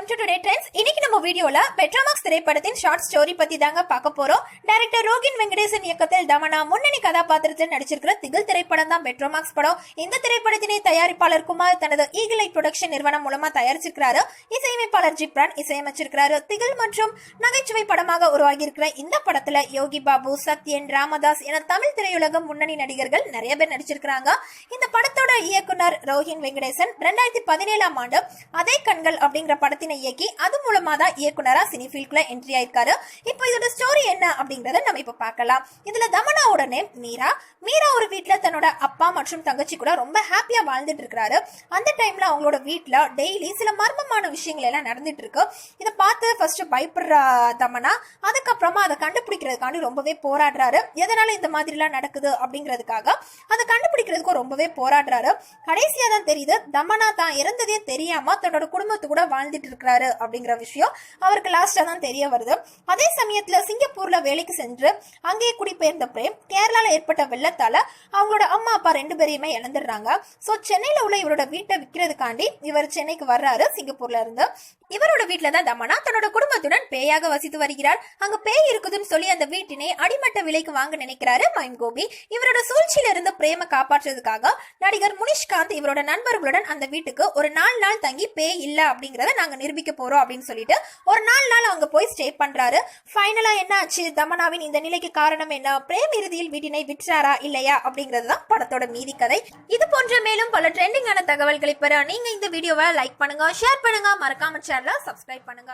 Welcome to today trends. இன்னைக்கு நம்ம வீடியோல பெட்ரோமாக்ஸ் திரைப்படத்தின் ஷார்ட் ஸ்டோரி பத்தி தாங்க பார்க்க போறோம். டைரக்டர் ரோகின் வெங்கடேசன் இயக்கத்தில் தமனா முன்னணி கதாபாத்திரத்தில் நடிச்சிருக்கிற திகில் திரைப்படம் தான் பெட்ரோமாக்ஸ் படம். இந்த திரைப்படத்தினை தயாரிப்பாளர் குமார் தனது ஈகிள் ஐ புரொடக்ஷன் நிறுவனம் மூலமா தயாரிச்சிருக்காரு. இசையமைப்பாளர் ஜிப்ரான் இசையமைச்சிருக்காரு. திகில் மற்றும் நகைச்சுவை படமாக உருவாகி இருக்கிற இந்த படத்துல யோகி பாபு, சத்யன், ராமதாஸ் என தமிழ் திரையுலகம் முன்னணி நடிகர்கள் நிறைய பேர் நடிச்சிருக்காங்க. இந்த படத்தோட இயக்குனர் ரோகின் வெங்கடேசன் 2017ஆம் ஆண்டு அதே கண்கள் அப்படிங்கிற படத்தினை இயக்கி அது மூலமா தான் இயக்குனரா சினிஃபீல்ட்ல என்ட்ரி ஆயிருக்காரு. இப்போ இதோட ஸ்டோரி என்ன அப்படிங்கறத நம்ம இப்ப பார்க்கலாம். இதுல தமனாவோட நேம் மீரா. மீரா ஒரு வீட்டுல தன்னோட அப்பா மற்றும் தங்கச்சி கூட ரொம்ப ஹாப்பியா வாழ்ந்துட்டு இருக்காரு. அந்த டைம்ல அவங்களோட வீட்டுல டெய்லி சில மர்மமான விஷயங்கள் எல்லாம் நடந்துட்டு இருக்கு. இதை பார்த்து ஃபர்ஸ்ட் பயப்படுற தமனா அதுக்கப்புறமா அதை கண்டுபிடிக்கிறதுக்காண்டி ரொம்பவே போராடுறாரு. எதனால இந்த மாதிரி எல்லாம் நடக்குது அப்படிங்கிறதுக்காக அதை கண்டுபிடிக்கிறதுக்கும் ரொம்பவே போராடுறாரு. கடைசியா தான் தெரியுது தமனா தான் இறந்ததே தெரியாம தன்னோட குடும்பத்து கூட வாழ்ந்துட்டு இருக்கிறாரு அப்படிங்கிற விஷயம் அவருக்கு லாஸ்டா தான் தெரிய வருது. அதே சமயத்துல சிங்கப்பூர்ல வேலைக்கு சென்று அங்கேயே குடிபெயர்ந்த பிரேம் கேரளால ஏற்பட்ட வெள்ளத்தால அவங்களோட அம்மா அப்பா 2 பேரையுமே இழந்துடுறாங்க. சோ சென்னையில உள்ள இவரோட வீட்டை விற்கிறதுக்காண்டி இவர் சென்னைக்கு வர்றாரு சிங்கப்பூர்ல இருந்து. இவரோட வீட்டுல தான் தமனா தன்னோட குடும்பத்துடன் பேயாக வசித்து வருகிறார். அங்க பேய் இருக்குதுன்னு சொல்லி அந்த வீட்டினை அடிமட்ட விலைக்கு வாங்க நினைக்கிறாரு மைம் கோபி. இவரோட சூழ்ச்சியில இருந்து பிரேம காப்பாற்றுறதுக்காக நடிகர் முனிஷ்காந்த் இவரோட நண்பர்களுடன் அந்த வீட்டுக்கு ஒரு 4 நாள் தங்கி பேய் இல்ல அப்படிங்கறத நாங்க நிரூபிக்க போறோம் அப்படின்னு சொல்லிட்டு ஒரு 4 நாள் அவங்க போய் ஸ்டே பண்றாரு. ஃபைனலா என்ன ஆச்சு, தமனாவின் இந்த நிலைக்கு காரணம் என்ன, பிரேம் இறுதியில் வீட்டினை விற்றாரா இல்லையா அப்படிங்கிறது தான் படத்தோட மீதி கதை. இது போன்ற மேலும் பல ட்ரெண்டிங்கான தகவல்களை பெற நீங்க இந்த வீடியோவை லைக் பண்ணுங்க, ஷேர் பண்ணுங்க, மறக்காம சேனலை சப்ஸ்கிரைப் பண்ணுங்க.